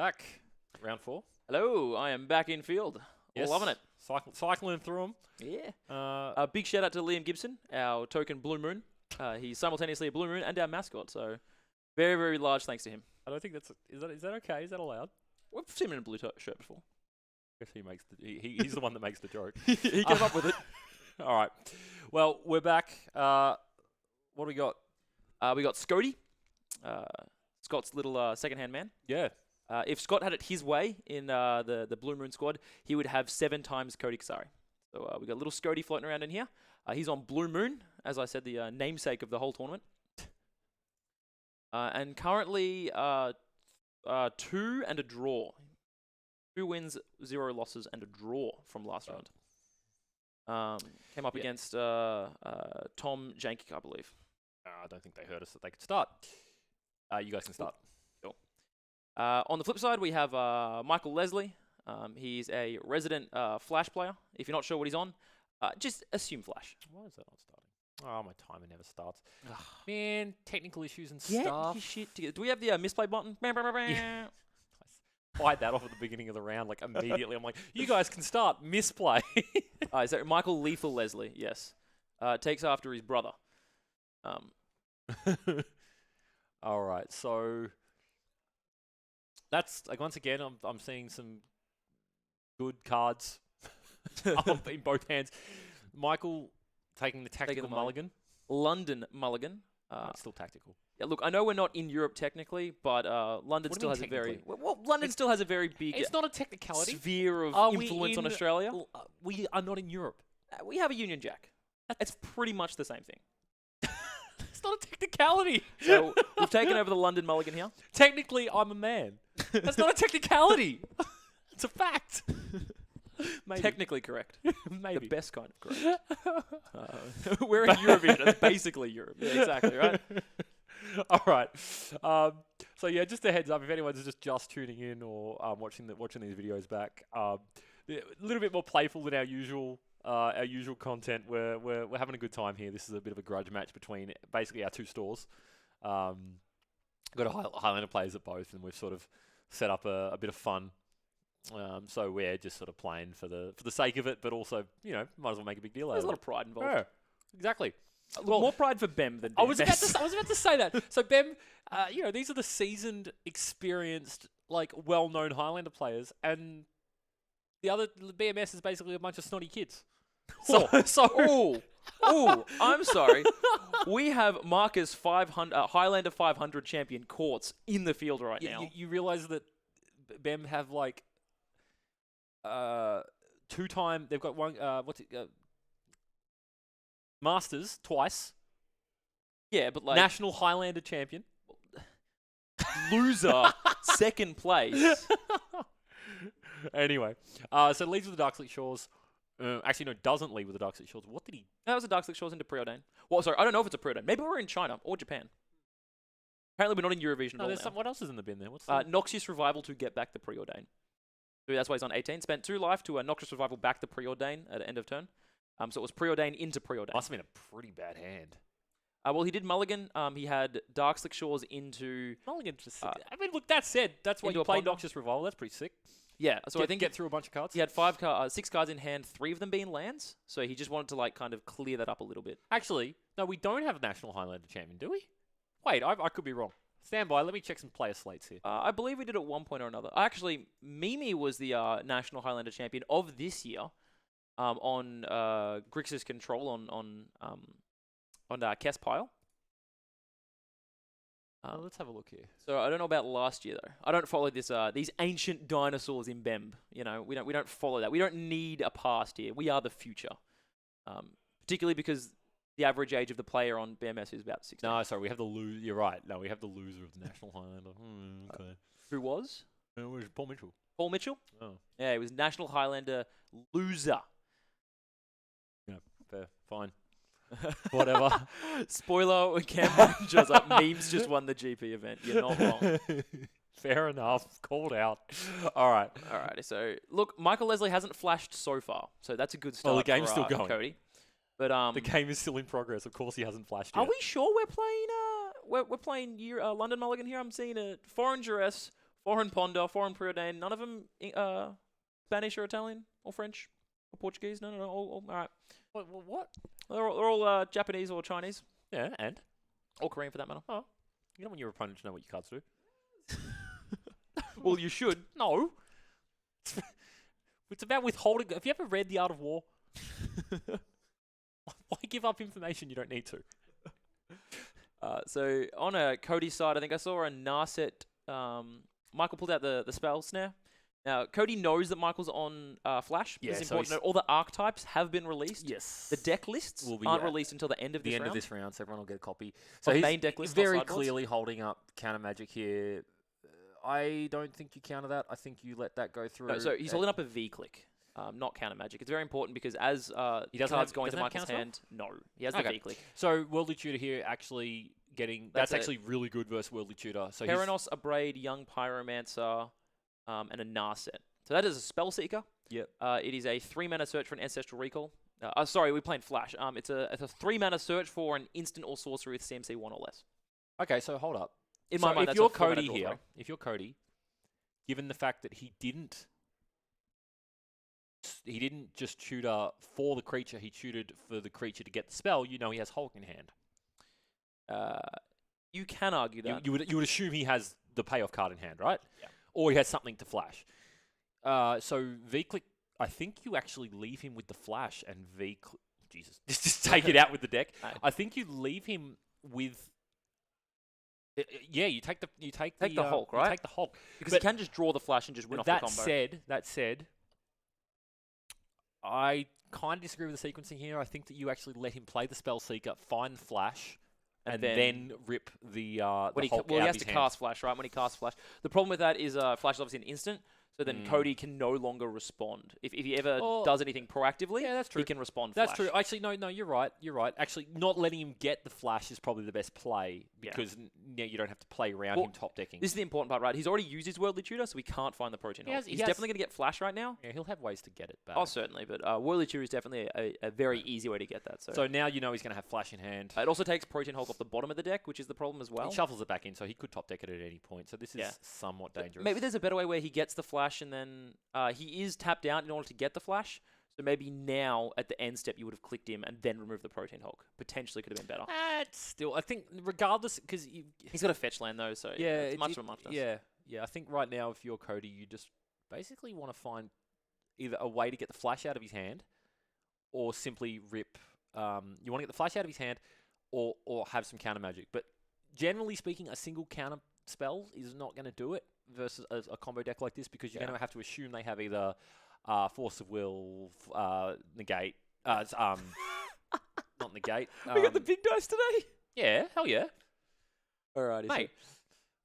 back. Round 4. Hello, I am back in field. Yes. Loving it. Cycling through them. Yeah. Uh, A big shout out to Liam Gibson, our token Blue Moon. He's simultaneously a Blue Moon and our mascot, so very, very large thanks to him. I don't think that's... Is that okay? Is that allowed? We've seen him in a blue shirt before. I guess he makes he's the one that makes the joke. He came up with it. All right. Well, we're back. What do we got? We got Scotty, Scott's little second-hand man. Yeah. If Scott had it his way in the Blue Moon squad, he would have 7 times Cody Kasari. So we got little Scotty floating around in here. He's on Blue Moon, as I said, the namesake of the whole tournament. And currently 2 and a draw. 2 wins, 0 losses, and a draw from last round. Came up against Tom Jankic, I believe. I don't think they heard us that they could start. You guys can start. Cool. On the flip side, we have Michael Leslie. He's a resident Flash player. If you're not sure what he's on, just assume Flash. Why is that not starting? Oh, my timer never starts. Man, technical issues and Get stuff. your shit together. Do we have the misplay button? Yeah. I fired that off at the beginning of the round, like immediately. I'm like, you guys can start. Misplay. Is that Michael Lethal Leslie? Yes. Takes after his brother. All right, so that's like once again, I'm seeing some good cards in both hands. Michael taking the tactical mulligan. London mulligan. It's still tactical. Yeah, look, I know we're not in Europe technically, but London What do still you has mean a very technically? well. London still has a very big It's not a technicality. sphere of Are we influence on in- Australia. We are not in Europe. We have a Union Jack. It's pretty much the same thing. It's not a technicality. So we've taken over the London mulligan here. Technically, I'm a man. That's not a technicality. It's a fact. Maybe. Technically correct. Maybe. The best kind of correct. We're in Eurovision. It's basically Europe. Yeah, exactly, right? All right. So yeah, just a heads up if anyone's just tuning in or watching these videos back. A little bit more playful than our usual content. We're having a good time here. This is a bit of a grudge match between basically our 2 stores. Got Highlander players at both, and we've sort of set up a bit of fun. So we're just sort of playing for the sake of it, but also might as well make a big deal out There's of a it. lot of pride involved. Yeah, exactly. Well, more pride for Bem than I was about BMS. to say that. So Bem, these are the seasoned, experienced, like well-known Highlander players, and the BMS is basically a bunch of snotty kids. Oh, I'm sorry. We have Marcus 500 Highlander 500 champion Courts in the field right now. You realize that Bem have like 2-time. They've got one. Masters twice. Yeah, but like National Highlander champion. loser, second place. Anyway, so leads with the Darkslick Shores. Actually, no, doesn't lead with the Darkslick Shores. What did he? That was a Darkslick Shores into Preordain. Well, sorry, I don't know if it's a Preordain. Maybe we're in China or Japan. Apparently, we're not in Eurovision at No, all there's now. what else is in the bin there? What's the... Noxious Revival to get back the Preordain. So that's why he's on 18. Spent 2 life to a Noxious Revival back the Preordain at the end of turn. So it was Preordain into Preordain. Must have been a pretty bad hand. Well, he did Mulligan. He had Darkslick Shores into... Mulligan just... I mean, look, that said, that's why into you a play ponder. Noxious Revival. That's pretty sick. Yeah, so I think get through a bunch of cards. he had 6 cards in hand, 3 of them being lands. So he just wanted to like kind of clear that up a little bit. Actually, no, we don't have a National Highlander champion, do we? Wait, I could be wrong. Stand by. Let me check some player slates here. I believe we did at one point or another. Actually, Mimi was the National Highlander champion of this year on Grixis Control on Kess Pile. Let's have a look here. So I don't know about last year though. I don't follow this these ancient dinosaurs in Bemb. We don't follow that. We don't need a past here. We are the future. Particularly because the average age of the player on BMS is about 16. No, sorry, we have the loser. You're right. No, we have the loser of the National Highlander. Okay. Who was? Where's Paul Mitchell? Paul Mitchell? Oh. Yeah, he was National Highlander loser. Yeah, fair. Fine. Whatever. Spoiler, Cameron shows up. Memes just won the GP event. You're not wrong. Fair enough. Called out. All right. Alrighty, so look, Michael Leslie hasn't flashed so far, so that's a good start. Well, the game's for, still going. Cody. But The game is still in progress. Of course, he hasn't flashed yet. are we sure we're playing? We're playing London Mulligan here. I'm seeing a Foreign Duress Foreign Ponder, Foreign Preordained. None of them Spanish or Italian or French or Portuguese. No. All right. What? They're all Japanese or Chinese Yeah, and or Korean for that matter. you don't want your opponent to know what your cards do. Well, you should. No. It's about withholding. Have you ever read The Art of War? Why give up information you don't need to? So on a Cody side, I think I saw a Narset. Michael pulled out the spell snare. Now Cody knows that Michael's on Flash. Yeah, It's so important to note all the archetypes have been released. Yes. The deck lists Will be aren't at released until the end of this the end round. of this round, so everyone will get a copy. So So he's main deck list, very not sideboards. clearly holding up counter magic here. I don't think you counter that. I think you let that go through. No, so he's holding up a V-click, not counter magic. It's very important because as He doesn't cards have- go into doesn't have Michael's counterspell? hand, no, he has Okay. the V-click. So Worldly Tutor here actually getting That's that's it. actually really good versus Worldly Tutor. So he's, Keranos, Abrade, Young Pyromancer, and a Narset. So that is a Spell Seeker. Yep. It is a 3-mana search for an Ancestral Recall. Sorry, we're playing Flash. It's a 3-mana search for an instant or sorcery with CMC 1 or less. okay, so hold up. In So my mind, if that's you're a 4-mana Cody draw here, throw. if you're Cody, given the fact that he didn't just tutor for the creature, he tutored for the creature to get the spell, you know he has Hulk in hand. You can argue that. You would assume he has the payoff card in hand, right? Yeah. Or he has something to flash. So V-Click, I think you actually leave him with the flash and V-Click. Jesus, just take it out with the deck. Right. I think you leave him with. Yeah, you take the Hulk, you right? take the Hulk. Because but he can just draw the Flash and just win off the That combo. said, I kind of disagree with the sequencing here. I think that you actually let him play the Spell Seeker, find Flash, and then rip the Hulk he out has of his to hand. cast Flash, right? When he casts Flash. The problem with that is Flash is obviously an instant, so then Cody can no longer respond. If he ever does anything proactively, Yeah, that's true. he can respond That's Flash. true. Actually, no, you're right. You're right. Actually, not letting him get the Flash is probably the best play Yeah. because you don't have to play around Well, him top decking. This is the important part, right? He's already used his Worldly Tutor, so he can't find the Protein Hulk. He's definitely going to get Flash right now. Yeah, he'll have ways to get it back. Oh, certainly, but Worldly Tutor is definitely a very easy way to get that. So now you know he's going to have Flash in hand. It also takes Protein Hulk off the bottom of the deck, which is the problem as well. He shuffles it back in, so he could top deck it at any point. So this is Yeah. somewhat dangerous. Maybe there's a better way where he gets the Flash and then he is tapped out in order to get the Flash. So maybe now at the end step you would have clicked him and then removed the Protein Hulk. Potentially could have been better. It's still, I think, regardless, because He's got a fetch land though, so it's much of a muchness. Yeah. I think right now, if you're Cody, you just basically want to find either a way to get the Flash out of his hand, or simply rip. You want to get the Flash out of his hand, or have some counter magic. But generally speaking, a single counter spell is not going to do it versus a combo deck like this, because you're going to have to assume they have either Force of Will, negate, not negate. We got the big dice today. Yeah, hell yeah, Alrighty, mate.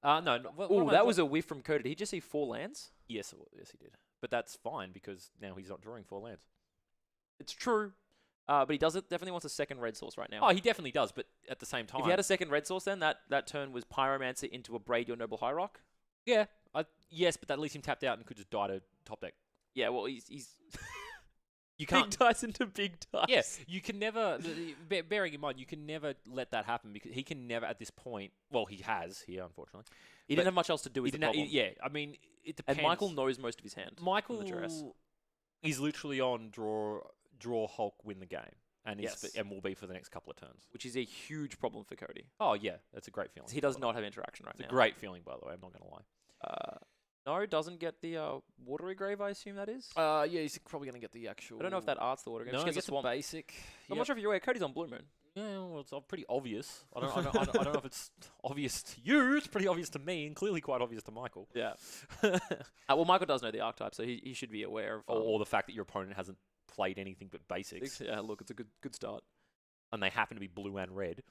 No. Oh, that was a whiff from Cody. Did he just see 4 lands? Yes, yes, he did. But that's fine because now he's not drawing 4 lands. It's true. But he definitely wants a second red source right now. Oh, he definitely does. But at the same time, If he had a second red source, then that turn was Pyromancer into a Braid Your Noble High Rock. yeah, yes, but that leaves him tapped out and could just die to top deck. Yeah, well, he's You can't. big dice into big dice. Yes, you can never. Bearing in mind, you can never let that happen because he can never at this point. Well, he has here, unfortunately. He didn't have much else to do with the problem. Yeah, I mean, it depends. And Michael knows most of his hand. Michael from the duress. is literally on draw Hulk, win the game, and Yes. and will be for the next couple of turns. Which is a huge problem for Cody. Oh yeah, that's a great feeling. He does not have interaction right It's now. a great feeling, by the way. I'm not gonna lie. No, doesn't get the Watery Grave, I assume that is. Yeah, he's probably gonna get the actual. I don't know if that art's the Watery Grave. No, Just he gets gets the a swamp. basic. I'm not sure if you're aware, Cody's on Blue Moon. Yeah, well, it's pretty obvious. I don't know if it's obvious to you. It's pretty obvious to me, and clearly quite obvious to Michael. Yeah. Well, Michael does know the archetype, so he should be aware of. Or the fact that your opponent hasn't played anything but basics, Yeah, look, it's a good start. and they happen to be blue and red.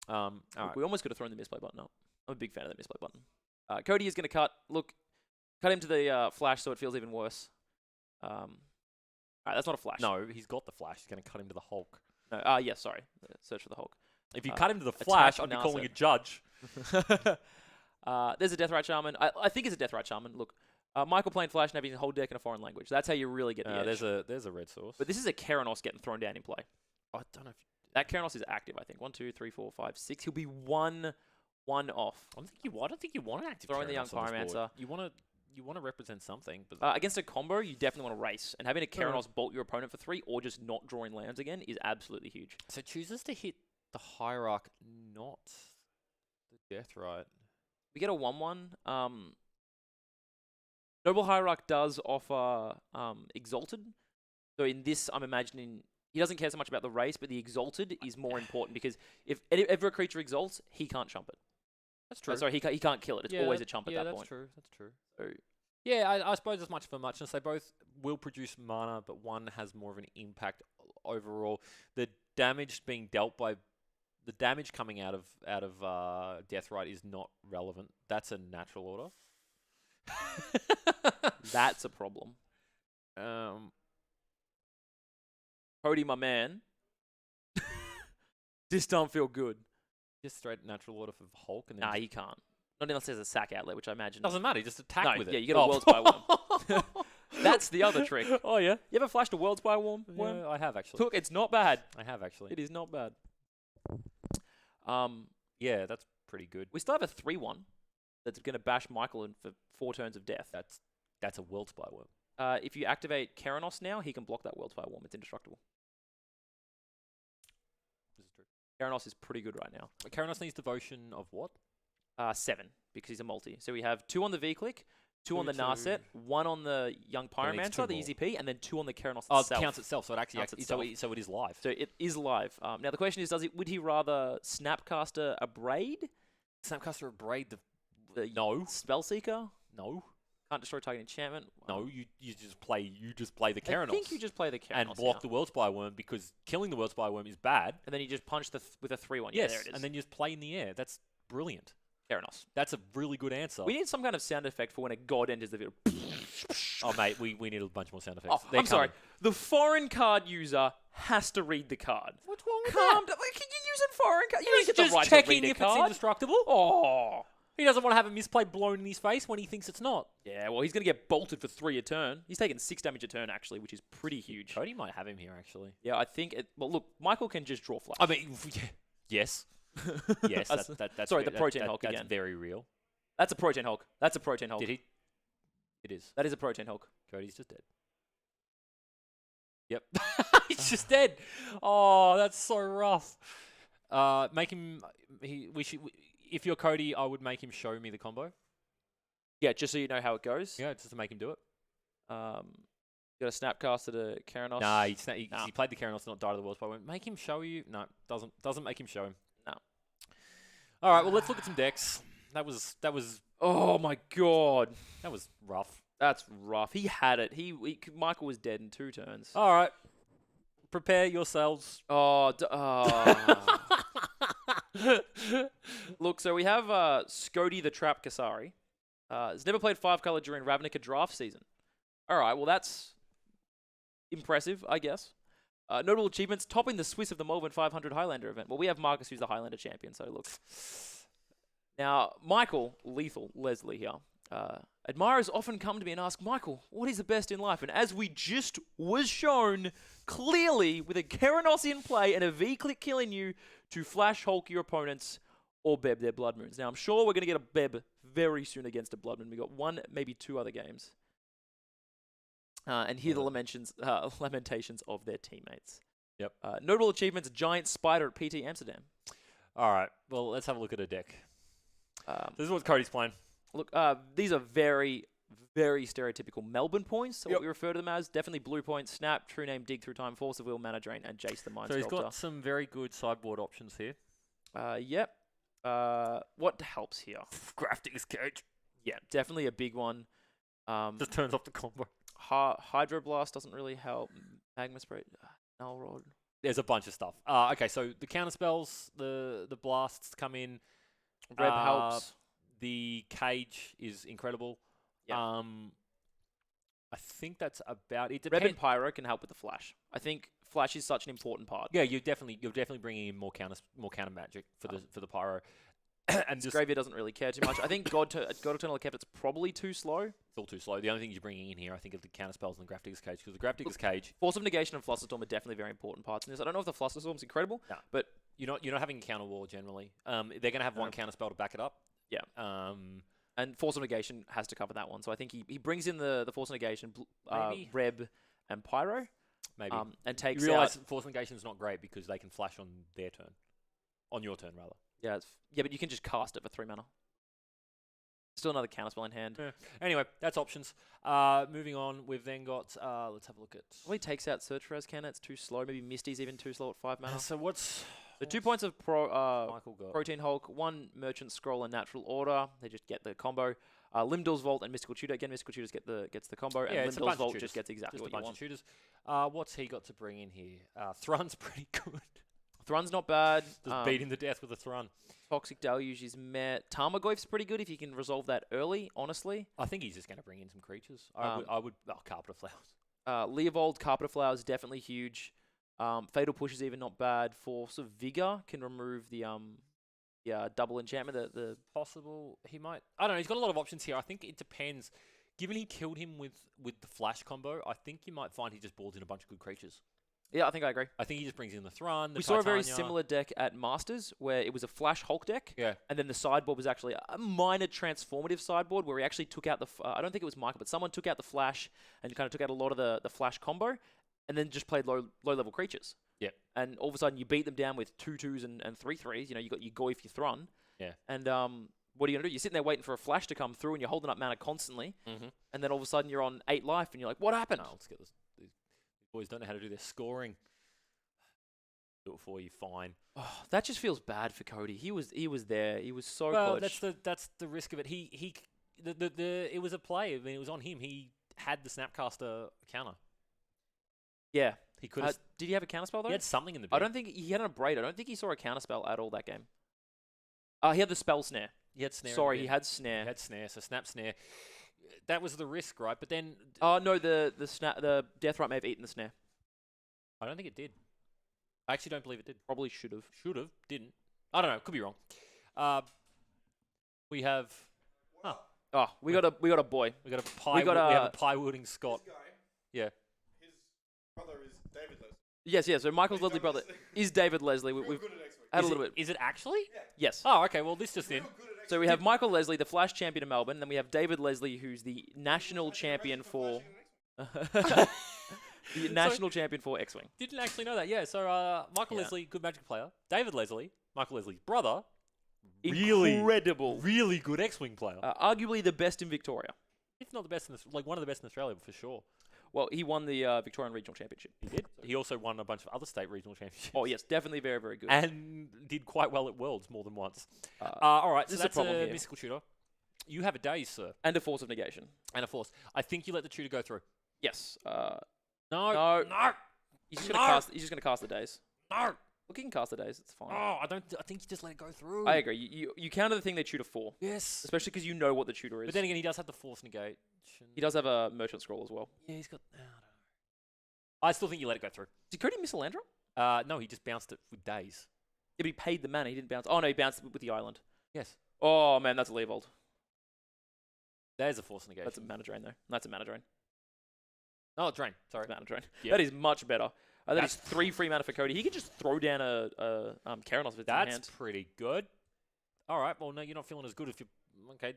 All right. We almost could have thrown the misplay button up. I'm a big fan of the misplay button. Cody is going to cut him to the Flash so it feels even worse. Alright, that's not a Flash. No, he's got the Flash. He's going to cut him to the Hulk. No, yes, sorry. Search for the Hulk. If you cut him to the Flash, attack I'd be and calling a Narset. judge. There's a Deathrite Shaman. I think it's a Deathrite Shaman. Look, Michael playing Flash and having a whole deck in a foreign language. That's how you really get the edge. There's a red source. But this is a Keranos getting thrown down in play. I don't know if That Keranos is active, I think. 1, 2, 3, 4, 5, 6. He'll be one 1 off. I don't think you want an active. Throw in the young Keranos on this board. Pyromancer. You want to represent something, but Against a combo, you definitely want to race. And having a Keranos bolt your opponent for 3 or just not drawing lands again is absolutely huge. so chooses to hit the Hierarch, not the Deathrite. We get a 1/1. Noble Hierarch does offer Exalted. So in this, I'm imagining he doesn't care so much about the race, but the Exalted is more important because if ever a creature exalts, he can't chump it. That's true. Sorry, he can't kill it. It's always a chump at that that's point. true. That's true. So, Yeah, I suppose as much for muchness. They both will produce mana, but one has more of an impact overall. The damage being dealt by the damage coming out of Deathrite is not relevant. That's a natural order. that's a problem. Cody, my man. This don't feel good. Just straight natural order for Hulk, and then Nah, he can't. Not unless there's a sack outlet, which I imagine. doesn't matter. You just attack No, with it. yeah, you get a World's Spire Worm. That's the other trick. Oh yeah. You ever flashed a World's Spire Worm? Yeah, I have actually. Look, it's not bad. I have actually. It is not bad. Yeah, that's pretty good. We still have a 3/1 that's going to bash Michael in for 4 turns of death. That's a World Spy Worm. If you activate Keranos now, he can block that World's Spire Worm. It's indestructible. This is true. Keranos is pretty good right now. Keranos needs devotion of what? 7, because he's a multi. So we have 2 on the V-Click, 2 on the Two. Narset, 1 on the Young Then it needs Pyromancer, two the more. Easy P, and then 2 on the Keranos Oh, it itself. counts itself, so it actually Counts itself. so it is live. So it is live. Now the question is, would he rather Snapcaster a Braid? Snapcaster of Braid. The No, Spellseeker? no, Can't destroy target enchantment? no. You just play the Keranos. I think you just play the Keranos and block now. the World Spy Worm, because killing the World Spy Worm is bad. And then you just punch with a 3/1. Yeah, Yes, there it is. and then you just play in the air. That's brilliant. Keranos. That's a really good answer. We need some kind of sound effect for when a god enters the field. Oh mate, we need a bunch more sound effects. Oh, They're I'm sorry. coming. The foreign card user has to read the card. What's wrong with Calm down. Can you use a foreign card? You don't He's get the just right checking to read a if card. it's indestructible. Oh. He doesn't want to have a misplay blown in his face when he thinks it's not. Yeah, well, he's going to get bolted for 3 a turn. He's taking 6 damage a turn, actually, which is pretty huge. Cody might have him here, actually. Yeah, I think it... Well, look, Michael can just draw flash. I mean, yes. Yes, that's Sorry, the ve- Protein Hulk that's again. very real. That's a Protein Hulk. That's a Protein Hulk. Did he? It is. That is a Protein Hulk. Cody's just dead. Yep. He's just dead. Oh, that's so rough. Make him... If you're Cody, I would make him show me the combo. Yeah, just so you know how it goes. Yeah, just to make him do it. Got a Snapcaster to Keranos. Nah, Nah. he played the Keranos, not die to the World Spy Worm. Make him show you. No, doesn't make him show him. No. All right, well let's look at some decks. That was Oh my god. rough. That's rough. He had it. Michael was dead in 2 turns. All right, prepare yourselves. Oh. Look, so we have Scody the Trap Kasari. Has never played 5-color during Ravnica draft season. All right, well that's impressive, I guess. Notable achievements: topping the Swiss of the Melbourne 500 Highlander event. Well, we have Marcus, who's the Highlander champion. So look. Now, Michael, Lethal Leslie here. Admirers often come to me and ask, Michael, what is the best in life? And as we just was shown clearly with a Keranos in play and a V-click killing you to Flash Hulk your opponents or Beb their Blood Moons. Now, I'm sure we're going to get a Beb very soon against a Blood Moon. We got 1, maybe 2 other games. And hear the lamentations of their teammates. Yep. Notable achievements: Giant Spider at PT Amsterdam. All right, well let's have a look at a deck. This is what Cody's playing. Look, these are very, very stereotypical Melbourne points, what we refer to them as. Definitely Blue Point, Snap, True Name, Dig Through Time, Force of Will, Mana Drain, and Jace the Mind So he's Sculptor. got some very good sideboard options here. Yep. What helps here? Grafting's Cage. Yeah, definitely a big one. Just turns off the combo. Hydroblast doesn't really help. Magma Spray, Null Rod. There's a bunch of stuff. Okay, so the counter spells, the blasts come in. Reb helps. The cage is incredible. Yeah. I think that's about it. Reb and Pyro can help with the Flash. I think Flash is such an important part. Yeah, you're definitely bringing in more counter magic for the pyro. And just Graveyard doesn't really care too much. I think God Eternal Kept it's probably too slow. It's all too slow. The only things you're bringing in here, I think, are the counter spells and the Grafdigger's Cage, because the Grafdigger's Cage. Force of Negation and Flusterstorm are definitely very important parts in this. I don't know if the Flusterstorm's incredible, No. but you're not having a counter war generally. They're gonna have one No. counter spell to back it up. Yeah. Um, And Force of Negation has to cover that one. So I think he brings in the Force of Negation, Maybe. Reb, and Pyro, maybe. and You takes realize out. Force Negation is not great because they can flash on their turn, on your turn rather. Yeah, but you can just cast it for 3 mana. Still another counterspell in hand. Yeah. Anyway, that's options. Moving on, we've then got. Let's have a look at. Probably takes out Search for Azcana. It's too slow. Maybe Misty's even too slow at 5 mana. So what's So 2 points of Michael got? Protein Hulk, 1 Merchant Scroll and Natural Order. They just get the combo. Limdor's Vault and Mystical Tutor. Again, Mystical Tutor gets the combo, Yeah, and it's a Limdor's bunch of Vault tutors. just gets exactly Just a what you bunch want. of shooters. What's he got to bring in here? Thrun's pretty good. Thrun's not bad. Just beating the death with a Thrun. Toxic Deluge is met. Tarmogoyf's pretty good if you can resolve that early, honestly. I think he's just going to bring in some creatures. Um, I would. Oh, Carpet of Flowers. Leovold, Carpet of Flowers, definitely huge. Fatal Push is even not bad. Force of Vigor can remove the double enchantment. The Possible. He might. I don't know. He's got a lot of options here. I think it depends. Given he killed him with the flash combo, I think you might find he just balls in a bunch of good creatures. Yeah, I think I agree. I think he just brings in the Thrun. The We saw a very Titania. similar deck at Masters where it was a Flash Hulk deck. Yeah. And then the sideboard was actually a minor transformative sideboard where he actually took out I don't think it was Michael, but someone took out the Flash and kind of took out a lot of the Flash combo and then just played low level creatures. Yep. And all of a sudden you beat them down with 2/2s and 3/3s. You know, you got your Goyf, your Thrun. Yeah. And what are you going to do? You're sitting there waiting for a Flash to come through and you're holding up mana constantly. Mm-hmm. And then all of a sudden you're on 8 life and you're like, what happened? No, let's get this. These boys don't know how to do their scoring. Do it for you, fine. Oh, that just feels bad for Cody. He was there. He was so Well, clutch. that's the risk of it. It was a play. I mean, it was on him. He had the Snapcaster counter. Yeah. He could have. Did he have a counterspell though? He had something in the. I bin. don't think he had a braid. I don't think he saw a counterspell at all that game. He had the spell snare. He had snare. in the Sorry, bin. he had snare. He had snare. So snap snare. That was the risk, right? But then Oh no, the Deathrite may have eaten the snare. I don't think it did. I actually don't believe it did. Probably should have. Should have. Didn't. I don't know. Could be wrong. We have. Oh, we got a boy. We got a pie. We got we have a- a pie wielding Scott. This guy, Yeah. his brother is David Leslie. Yes, yes. So Michael's He's lovely done brother this- is David Leslie. Real We've good at X-Wing. had a Is little it- bit. Is it actually? Yes. Oh, okay. Well, this just in. Real good at So we X-Wing. have Michael Leslie, the Flash champion of Melbourne. Then we have David Leslie, who's the national champion for the national champion for X-wing. Didn't actually know that. Yeah. So Michael Yeah. Leslie, good Magic player. David Leslie, Michael Leslie's brother, Incredible. really good X-wing player. Arguably the best in Victoria. If not the best, like one of the best in Australia for sure. Well, he won the Victorian Regional Championship. He did. He also won a bunch of other state regional championships. Oh yes, definitely very, very good. And did quite well at Worlds more than once. Uh, All right, this so is a that's problem a here. mystical tutor. You have a daze, sir, and a Force of Negation. and a force. I think you let the tutor go through. Yes. No, No. no, He's just No. gonna cast. He's just gonna cast the days. no. Look, he can cast the days. It's fine. Oh, I don't. I think you just let it go through. I agree. You counter the thing they tutor for, Yes. especially because you know what the tutor is. But then again, he does have the force negation. he does have a Merchant Scroll as well. Yeah, he's got. I don't know. I still think you let it go through. Did Cody miss a land drop? No, he just bounced it with days. Yeah, but he paid the mana. He didn't bounce. Oh no, he bounced with the island. Yes. Oh man, that's a Leovold. There's a force negation. That's a mana drain though. That's a mana drain. Oh, drain. Sorry. That's a mana drain. Yep. That is much better. That is That's- 3 free mana for Cody. He can just throw down a Keranos with his That's hand. pretty good. All right. Well, no, you're not feeling as good if you. Okay,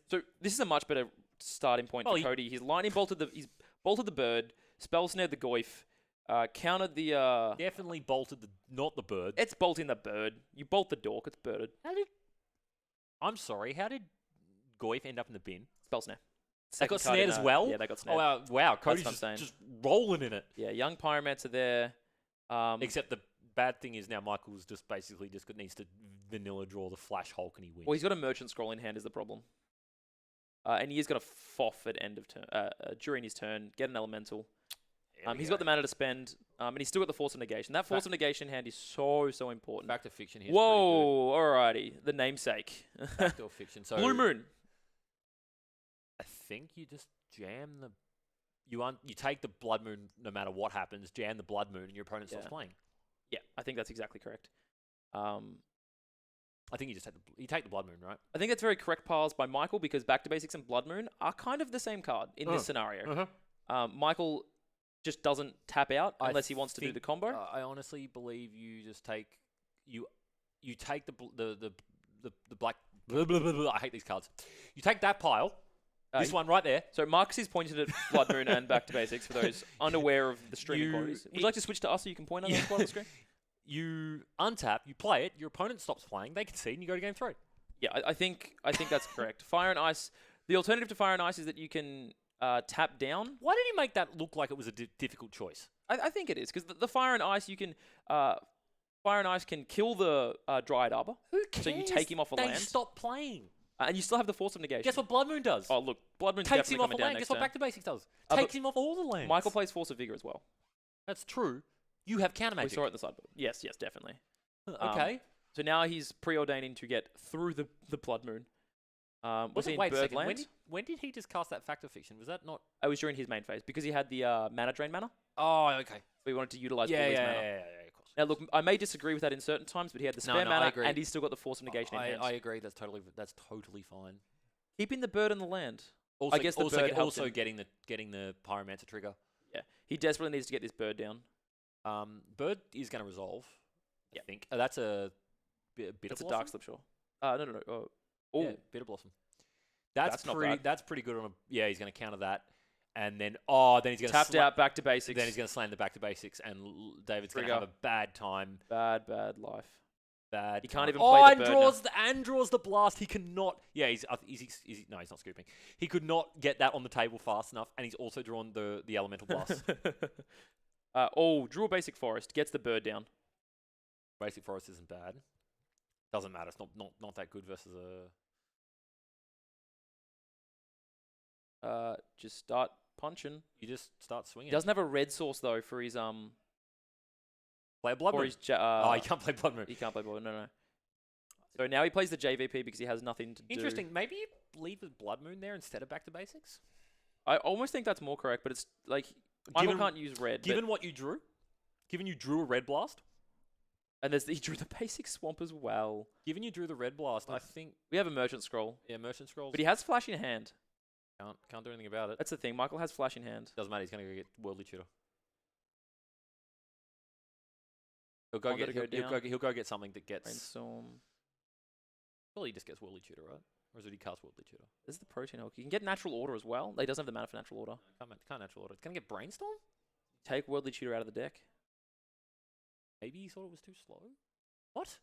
So this is a much better starting point Well, for he- Cody. He's lightning bolted he's bolted the bird, spell snared the Goyf, countered the definitely bolted the not the bird. It's bolting the bird. You bolt the dork, it's birded. How did? I'm sorry. How did Goyf end up in the bin? Spell snare. They got Second card in, snared as well? Yeah, they got Oh snared. wow! Cody's what I'm saying. just rolling in it. Yeah, young pyromancer there. Except the bad thing is now Michael's just basically needs to vanilla draw the Flash Hulk and he wins. Well, he's got a merchant scroll in hand is the problem. And he is going to foff at end of turn during his turn, get an elemental. There we He's go. got the mana to spend, and he's still got the force of negation. That force of negation hand is so important. Back to fiction here. Whoa, alrighty, the namesake. Backdoor fiction. So Blue Moon. I think you just jam the. You take the Blood Moon no matter what happens. Jam the Blood Moon and your opponent stops Yeah. playing. Yeah, I think that's exactly correct. I think you just take the Blood Moon, right? I think that's very correct piles by Michael because Back to Basics and Blood Moon are kind of the same card in this scenario. Michael just doesn't tap out I unless he wants to do think, the combo. I honestly believe you just take you take the black. Blah, blah, blah, blah, I hate these cards. You take that pile. This one right there. So Marcus is pointed at Blood Moon and Back to Basics for those unaware of the streaming qualities. Would you like to switch to us so you can point on the bottom of the screen? You untap, you play it, your opponent stops playing, they concede, and you go to game 3. Yeah, I think that's correct. Fire and Ice. The alternative to Fire and Ice is that you can tap down. Why did he make that look like it was a difficult choice? I think it is because the Fire and Ice you can Fire and Ice can kill the Dryad Arbor. Who cares? So you take him off a they land. stop playing. And you still have the Force of Negation. Guess what Blood Moon does? Oh look, Blood Moon's Takes him definitely off a coming down land. next Guess what turn. Back to Basics does? But Takes him off all the lands. Michael plays Force of Vigor as well. That's true. You have counter We magic. saw it in the sideboard. Yes, definitely. Okay. So now he's preordaining to get through the Blood Moon. Was he in Wait a Bird second. Land? When did he just cast that Fact of Fiction? Was that not? It was during his main phase because he had the mana drain mana. Oh, okay. So he wanted to utilize Yeah, Bully's yeah, mana. of course. Now look, I may disagree with that in certain times, but he had the No, spare no, I mana agree. and he's still got the Force of Negation in hand. I agree. That's totally fine. Keeping the bird in the land. Also, guess the bird helps him. getting the Pyromancer trigger. Yeah, he desperately needs to get this bird down. Bird is going to resolve. I Yeah. think that's a Bitter That's a Blossom? Dark Slip, sure. No. Oh, Yeah, Bitter Blossom. That's That's not pretty. bad. That's pretty good on a. Yeah, he's going to counter that, and then then he's going to tapped out, Back to Basics. Then he's going to slam the Back to Basics, and David's going to Trigger. have a bad time. Bad life. Bad. He time. can't even Oh, play the and bird now. draws the blast. He cannot. Yeah, no, he's not scooping. He could not get that on the table fast enough, and he's also drawn the elemental blast. Drew a Basic Forest, gets the bird down. Basic Forest isn't bad. Doesn't matter. It's not that good versus a. Just start punching. You just start swinging. He doesn't have a red source though for his play a Blood for Moon. his Oh, he can't play Blood Moon. he can't play Blood. No. So now he plays the JVP because he has nothing to do. Interesting. Maybe you leave the Blood Moon there instead of Back to Basics. I almost think that's more correct, but it's like Michael Given- can't use red. Given what you drew, given you drew a Red Blast, And he drew the Basic Swamp as well. given you drew the Red Blast, I think We have a Merchant Scroll, Merchant Scrolls but he has Flash in hand. can't do anything about it. That's the thing. Michael has Flash in hand. Doesn't matter. He's gonna go get Worldly Tutor. He'll go Wanted get to go he'll down. go get something that gets. Brainstorm. Well, he just gets Worldly Tutor, right? Or does he cast Worldly Tutor? This is the Protein Hulk. You can get Natural Order as well. He doesn't have the mana for Natural Order. Can't natural order. It's gonna get Brainstorm. Take Worldly Tutor out of the deck. Maybe he thought it was too slow. What?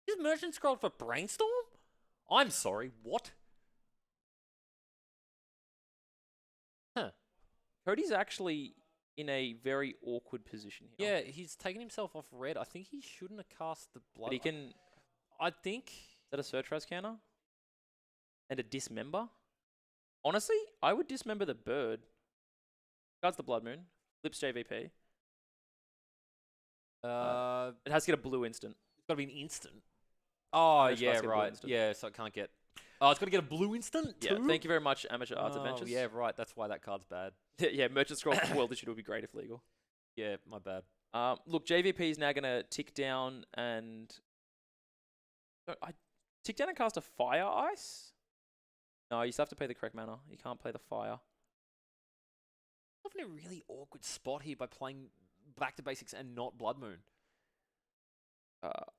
Is Merchant Scroll for Brainstorm? I'm sorry. What? Cody's actually in a very awkward position here. Yeah, he's taken himself off red. I think he shouldn't have cast the blood. But he can. Is I think. that a Surtraz counter? And a Dismember? Honestly, I would dismember the bird. Guards the Blood Moon. Flips JVP. It has to get a blue instant. It's got to be an instant. Oh, It's got yeah, to get a blue right. instant. Yeah, so it can't get. Oh, it's got to get a blue instant Yeah, too? thank you very much, Amateur Arts Adventures. Yeah, right. That's why that card's bad. Yeah, Merchant Scroll World Issue would be great if legal. Yeah, my bad. Look, JVP is now going to tick down and... tick down and cast a Fire Ice? No, you still have to pay the correct mana. You can't play the Fire. I'm in a really awkward spot here by playing Back to Basics and not Blood Moon.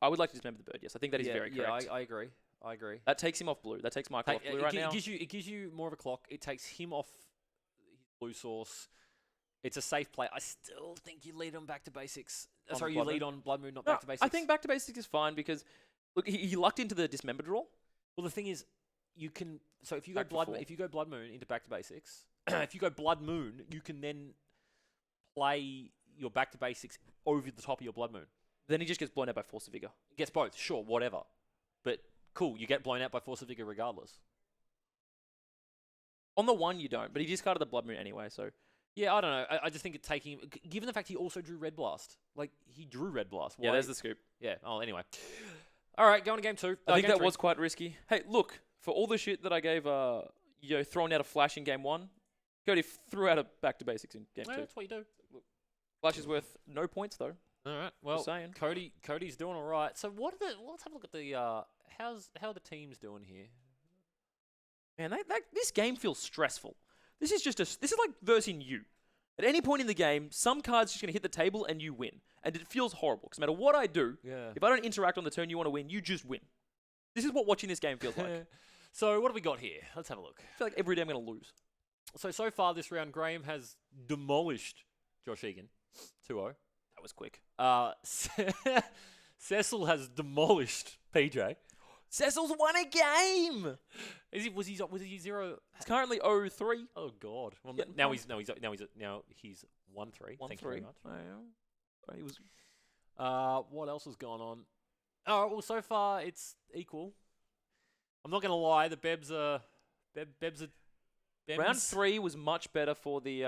I would like to dismember the bird, yes. I think that is very correct. I agree. I agree. That takes him off blue. That takes Michael off blue right now. It gives you more of a clock. It takes him off his blue source. It's a safe play. I still think you lead on Back to Basics. On Sorry, you Blood lead Moon? on Blood Moon, not No, Back to Basics. I think Back to Basics is fine because, look, he lucked into the Dismember draw. Well, the thing is, you can. So if you go Back to four. if you go Blood Moon into Back to Basics, if you go Blood Moon, you can then play your Back to Basics over the top of your Blood Moon. Then he just gets blown out by Force of Vigor. It gets both, sure, whatever. But cool, you get blown out by Force of Vigor regardless. On the one, you don't, but he discarded the Blood Moon anyway, so... Yeah, I don't know. I just think it taking him, given the fact he also drew Red Blast, like he drew Red Blast. Yeah, why- there's the scoop. Yeah. Oh, anyway. All right, going to game 2. I think game that 3. was quite risky. Hey, look, for all the shit that I gave, throwing out a Flash in game 1, Cody threw out a Back to Basics in game 2. That's what you do. Flash is worth no points, though. All right. Well, saying. Cody's doing all right. So let's have a look at the how are the teams doing here? Man, this game feels stressful. This is like versing you. At any point in the game, some card's just going to hit the table and you win. And it feels horrible, because no matter what I do, Yeah. if I don't interact on the turn you want to win, you just win. This is what watching this game feels like. I So what have we got here? Let's have a look. feel like every day I'm going to lose. So far this round, Graham has demolished Josh Egan, 2-0. That was quick. Cecil has demolished PJ. Cecil's won a game! Was he 0? It's currently 0-3. Oh God! Well, Getting now pumped. he's 1-3. Thank you 1-3. very much. He was... What else has gone on? Oh well, so far it's equal. I'm not gonna lie. The Bebs are. Round 3 was much better for the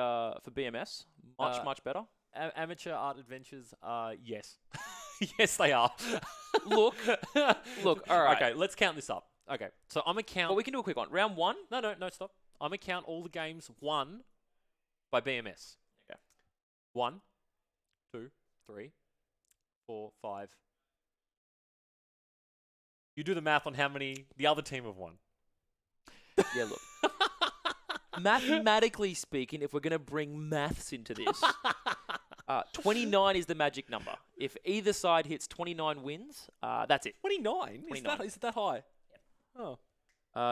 for BMS. Much better. Amateur Art Adventures. Yes, yes they are. Look, all right. Okay, let's count this up. Okay, so I'm gonna count. Well, we can do a quick one. Round 1. No, stop. I'm gonna count all the games won by BMS. Okay. 1, 2, 3, 4, 5. You do the math on how many the other team have won. Yeah, look. Mathematically speaking, if we're going to bring maths into this, 29 is the magic number. If either side hits 29 wins, that's it. 29? 29. Is it that high? Oh.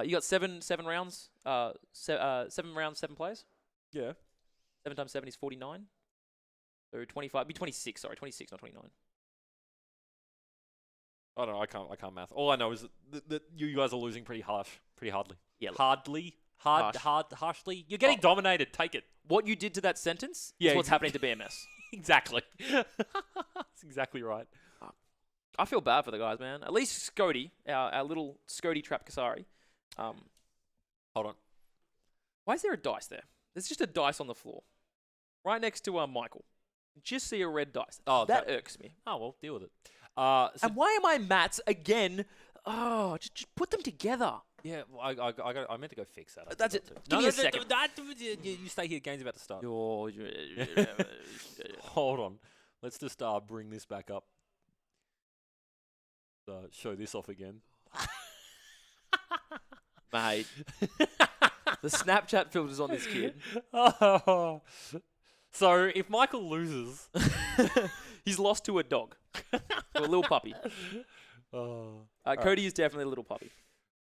You got seven rounds. 7 rounds, 7 players. Yeah. 7 times 7 is 49. So 25. Be 26. Sorry, 26, not 29. I don't know. I can't math. All I know is that you guys are losing pretty hardly. Yeah. Look, Harshly. You're getting dominated. Take it. what you did to that sentence Yeah, is what's happening to BMS. Exactly. That's exactly right. I feel bad for the guys, man. At least Scody, our little Scody Trap Kasari. Hold on. Why is there a dice there? There's just a dice on the floor, right next to Michael. Just see a red dice. Oh, that irks me. Oh well, deal with it. So And why am I Mats again? Oh, just put them together. yeah, well, I meant to go fix that. I That's forgot it. to. Give me a second. You stay here. Game's about to start. Oh, Hold on. Let's just bring this back up. Show this off again. mate. The Snapchat filters on this kid. So if Michael loses, He's lost to a dog. To a little puppy. all Cody is definitely a little puppy.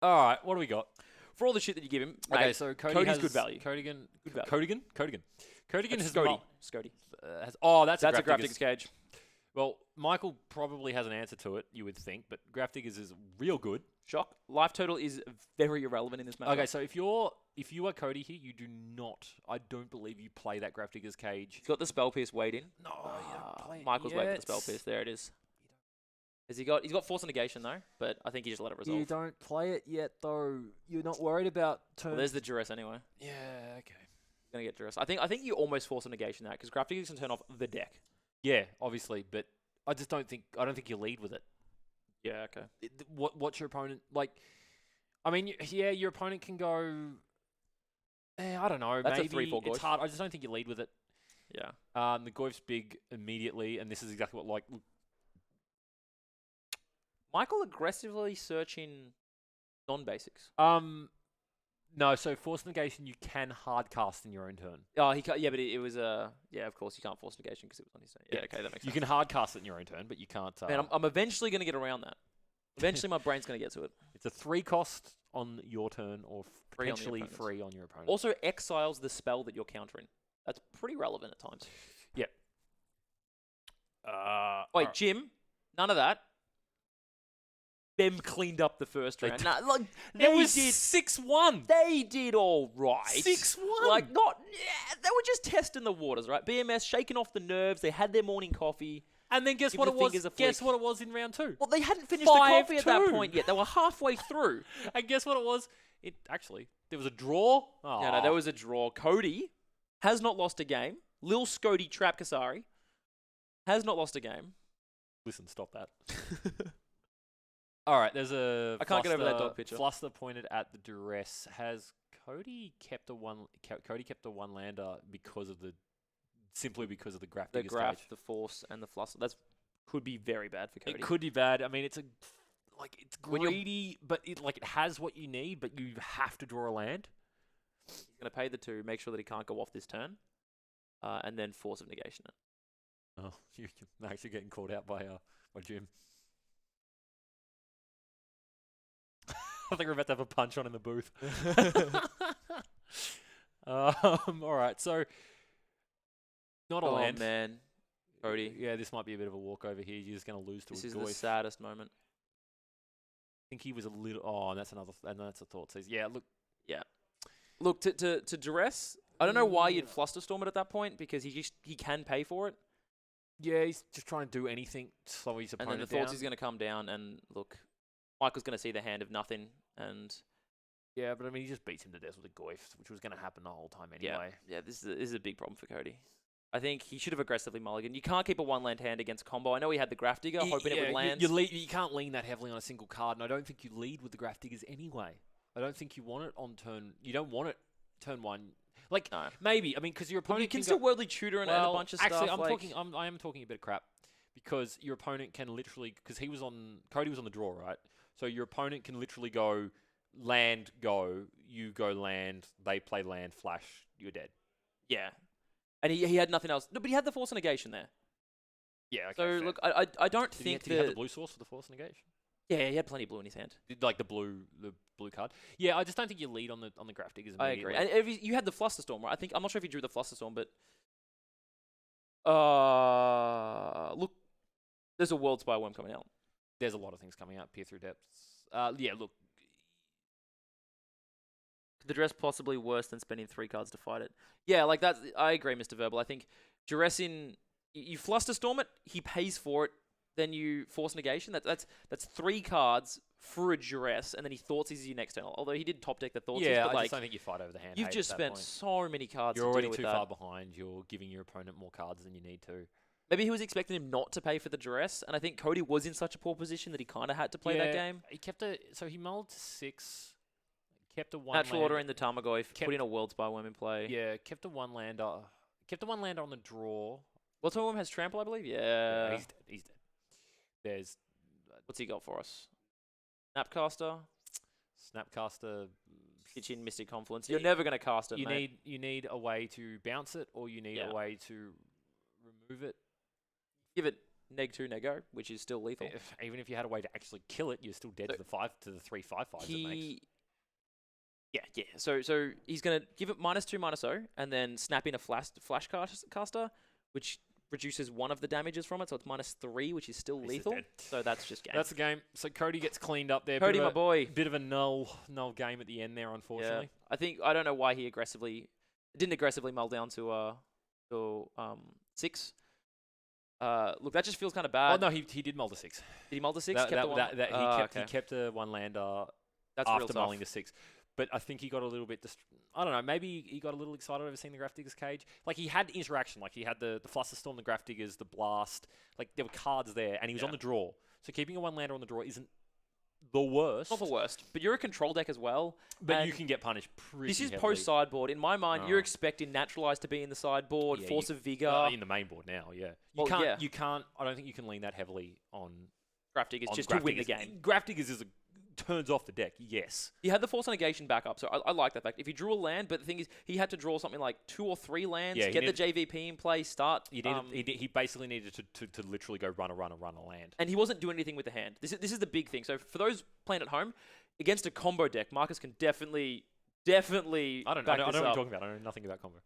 right, what do we got? For all the shit that you give him, Okay, mate, so Cody Cody's has good value. Codigan, Good value. Codigan has Scody. mo- Scody. has. Oh, that's That's a Graph Graphics Diggers. cage. Well, Michael probably has an answer to it, you would think, but Graph Diggers is real good. Shock. Life total is very irrelevant in this match. Okay, so if you are Cody here, you do not. I don't believe you play that Graph Diggers cage. He's got the Spell Pierce weight in. No, you don't play it Michael's waiting for yet. the Spell Pierce. There it is. Has he got? He's got Force Negation though, but I think he just let it resolve. You don't play it yet, though. You're not worried about turn. Well, there's the duress anyway. Yeah, okay. Gonna get duress. I think you almost Force Negation that because Graph Diggers can turn off the deck. Yeah, obviously, but I just don't think you lead with it. Yeah. Okay. What's your opponent like? I mean, yeah, your opponent can go. I don't know. That's a maybe 3/4 it's Goyf. hard. I just don't think you lead with it. Yeah. The Goyf's big immediately, and this is exactly what like. Michael aggressively searching non-basics. No. So force negation, you can hard cast in your own turn. Oh, yeah, but it was yeah. Of course, you can't Force Negation because it was on his turn. Yeah. Okay, that makes You sense. can hard cast it in your own turn, but you can't. Man, I'm eventually gonna get around that. Eventually, my brain's gonna get to it. It's a 3 cost on your turn, or Free on the potentially opponent's. free on your opponent. Also, exiles the spell that you're countering. That's pretty relevant at times. Wait, alright. Jim, none of that. Them cleaned up the first They round. did. Nah, look, It they was did. 6-1. They did all right. 6-1. Like not. Yeah, they were just testing the waters, right? BMS shaking off the nerves. They had their morning coffee. And then guess Give what the it was? fingers a Guess flick. what it was in round 2? Well, they hadn't finished the coffee at that 5-2. point yet. They were halfway through. And guess what it was? It actually there was a draw. No, there was a draw. Cody has not lost a game. Lil Scody Trap Kasari has not lost a game. Listen, stop that. All right, there's a. I can't get over that dog picture. Fluster pointed at the duress. Has Cody kept a one? Cody kept a one lander simply because of the graph. The Diggers graph, cage. the force, and the fluster. That's could be very bad for Cody. It could be bad. I mean, it's When you're- greedy, but it has what you need, but you have to draw a land. He's going to pay the 2, make sure that he can't go off this turn. and then Force of Negation it. Oh, you're actually getting called out by Jim. I think we're about to have a punch on in the booth. All right, so not a Oh land. man, Cody. Yeah, this might be a bit of a walkover here. You're just going to lose to This a is Goyf. the saddest moment. I think he was a little. Oh, and that's another. And that's a thought. Says, yeah, look. Look, to duress, I don't know why you'd Flusterstorm it at that point, because he can pay for it. Yeah, he's just trying to do anything to slow his And opponent then the thoughts down. he's going to come down, and look, Michael's going to see the hand of nothing, and Yeah, but I mean, he just beats him to death with a Goyf, which was going to happen the whole time anyway. yeah, this is a big problem for Cody. I think he should have aggressively mulliganed. You can't keep a one-land hand against combo. I know he had the Graph Digger, hoping it would land. You can't lean that heavily on a single card, and I don't think you lead with the Graph Diggers anyway. I don't think you want it on turn. You don't want it turn one. Like No. maybe, I mean, because your But opponent you can go- still Worldly Tutor and a bunch of actually, stuff. I am talking a bit of crap because your opponent can literally, because Cody was on the draw, right? So your opponent can literally go land, go, you go land, they play land, flash, you're dead. Yeah. And he had nothing else. No, but he had the Force of Negation there. Yeah. Okay, So, fair. look, I don't did think he have the that... blue source for the Force Negation? Yeah, he had plenty of blue in his hand. Like the blue card. Yeah, I just don't think you lead on the Graph Diggers. I agree. immediately. And if you had the Flusterstorm, right? I'm not sure if he drew the Flusterstorm, but... look, there's a World Spy Worm coming out. There's a lot of things coming out. Peer through depths. Yeah, look. Could the dress possibly worse than spending 3 cards to fight it? Yeah, like that's... I agree, Mr. Verbal. I think duress in... You Flusterstorm it, he pays for it, then you Force Negation. That's 3 cards for a duress, and then he Thoughts is your next turn. Although he did top deck the Thoughts, Yeah, but I like just don't think you fight over the hand. you've hate just at that spent point. so many cards. You're to already deal with too that. far behind. You're giving your opponent more cards than you need to. Maybe he was expecting him not to pay for the duress, and I think Cody was in such a poor position that he kind of had to play that game. He kept so he mulled to 6, kept a 1 Natural land, Order in the Tarmogoyf, kept- put in a World Spy Worm in play. Yeah, kept a 1 lander. Kept a 1 lander on the draw. World Spy Worm has Trample, I believe. Yeah, Yeah. he's dead. He's dead. There's What's he got for us? Snapcaster, Snapcaster. pitch in Mystic Confluence. You're never going to cast it, mate. You need a way to bounce it, or you need Yeah. a way to remove it. Give it neg 2 nego, which is still lethal. Even if you had a way to actually kill it, you're still dead So to the 3/5/5s it makes. Yeah. So he's gonna give it -2/-0, and then snap in a flash caster, which reduces one of the damages from it, so it's -3, which is still He's lethal. dead. So that's just game. That's the game. So Cody gets cleaned up there. Cody, bit my of a, boy. bit of a null game at the end there, unfortunately. Yeah. I don't know why he didn't aggressively mull down to 6. Look, that just feels kind of bad. Oh no, he did mull to 6. Did he mull to 6? That, Kept the one? he kept a 1 lander That's real after tough. mulling to 6. But I think he got a little bit... I don't know, maybe he got a little excited over seeing the Graph Diggers cage. Like, he had interaction. Like, he had the Flusterstorm, the Graph Diggers, the Blast. Like, there were cards there, and he was on the draw. So keeping a 1 lander on the draw isn't the worst. Not the worst, but you're a control deck as well. But you and can get punished pretty This is heavily. post-sideboard. In my mind, you're Oh. expecting Naturalize to be in the sideboard, Yeah, Force of Vigor. In the main board now, yeah. Well, yeah. You can't... I don't think you can lean that heavily on... Graph Diggers on just Graph to win the Diggers. game. Graph Diggers turns off the deck, yes. He had the Force Negation backup, so I like that fact. If he drew a land, but the thing is, he had to draw something like 2 or 3 lands, Yeah, he get the JVP in play, start. He basically needed to literally go run a land. And he wasn't doing anything with the hand. This is the big thing. So for those playing at home, against a combo deck, Marcus can definitely I don't know. back I don't this know what you're up. talking about. I know nothing about combo.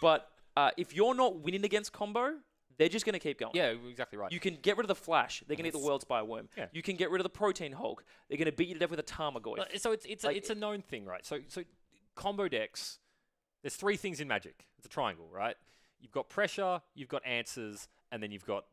But if you're not winning against combo, they're just going to keep going. Yeah, exactly right. You can get rid of the Flash. They're going to get the World Spy Worm. Yeah. You can get rid of the Protein Hulk. They're going to beat you to death with a Tarmogoyf. So it's Like, it's a known thing, right? So combo decks. There's 3 things in Magic. It's a triangle, right? You've got pressure, you've got answers, and then you've got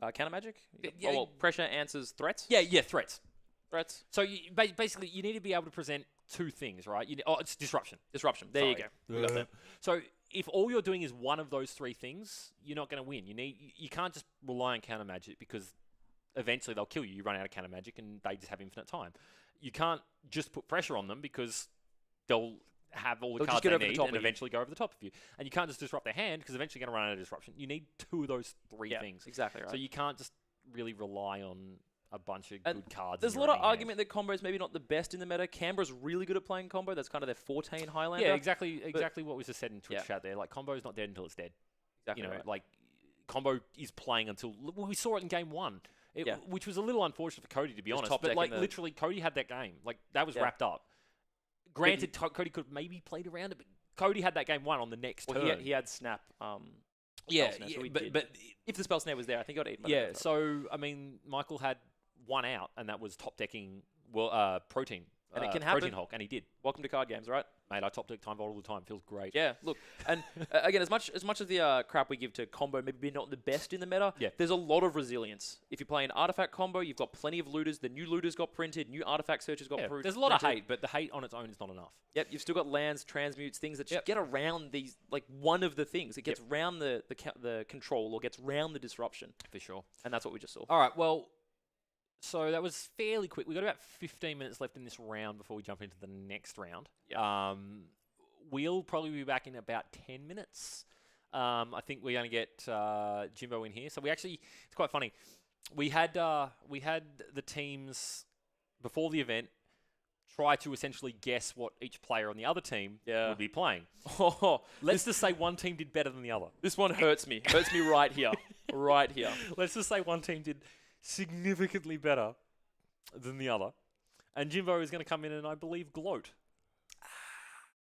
Counter Magic? Yeah, Well, pressure, answers, threats? threats. Threats. So basically, you need to be able to present 2 things, right? It's disruption. Disruption. There you go. We got that. So if all you're doing is one of those 3 things, you're not going to win. You can't just rely on counter magic because eventually they'll kill you. You run out of counter magic and they just have infinite time. You can't just put pressure on them because they'll have all the They'll just cards get they over the need top and of you. eventually go over the top of you. And you can't just disrupt their hand because eventually you're going to run out of disruption. You need 2 of those 3 Yeah, things. exactly right. So you can't just really rely on a bunch of And good cards. There's a in lot your of opening hand. argument that combo's maybe not the best in the meta. Canberra's really good at playing combo. That's kind of their forte in Highlander. Yeah, exactly what was just said in Twitch Yeah. chat there. Like, combo's not dead until it's dead. Exactly You know, right. like, combo is playing until... Well, we saw it in game one, Yeah. which was a little unfortunate for Cody, to be Just honest. top But, decking like, the- literally, Cody had that game. Like, that was Yeah. wrapped up. Granted, Cody could have maybe played around it, but Cody had that game one on the next Well, turn. he had snap. yeah, spell snare, so yeah, he but, did. but If the spell snare was there, I think I'd eat. yeah, so, I mean, Michael had one out, and that was top decking Protein. And it can Protein happen. Hulk, and he did. Welcome to card games, right? Mate, I top deck Time Vault all the time. Feels great. Yeah, look, and again, as much as the crap we give to combo, maybe not the best in the meta. Yeah. There's a lot of resilience. If you play an artifact combo, you've got plenty of looters. The new looters got printed. New artifact searches got Yeah, printed. there's a lot of hate, but the hate on its own is not enough. Yep, you've still got lands, transmutes, things that just Yep. get around these. Like one of the things, it gets round the control or gets round the disruption, For sure. and that's what we just saw. All right, well, so that was fairly quick. We've got about 15 minutes left in this round before we jump into the next round. We'll probably be back in about 10 minutes. I think we're going to get Jimbo in here. So we actually, it's quite funny. We had the teams before the event try to essentially guess what each player on the other team Yeah. would be playing. Oh, Let's just say one team did better than the other. this one hurts me. Hurts me right here. Right here. Let's just say one team did significantly better than the other. And Jimbo is going to come in and, I believe, gloat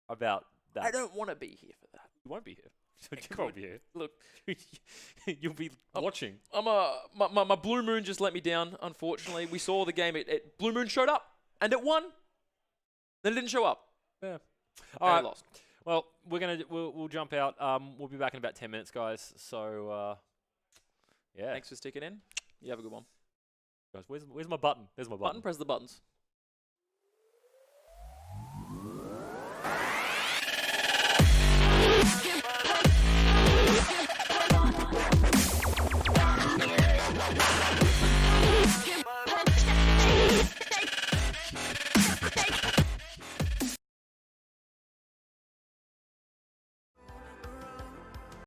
about that. I don't want to be here for that. You won't be here. Jimbo won't be here. Look, You'll be watching. my Blue Moon just let me down, unfortunately. We saw the game. Blue Moon showed up, and it won. Then it didn't show up. Yeah. All All right, right. lost. Well, we'll jump out. We'll be back in about 10 minutes, guys. So, yeah. Thanks for sticking in. You have a good one. Guys, where's my button? There's my Button, button. press the buttons.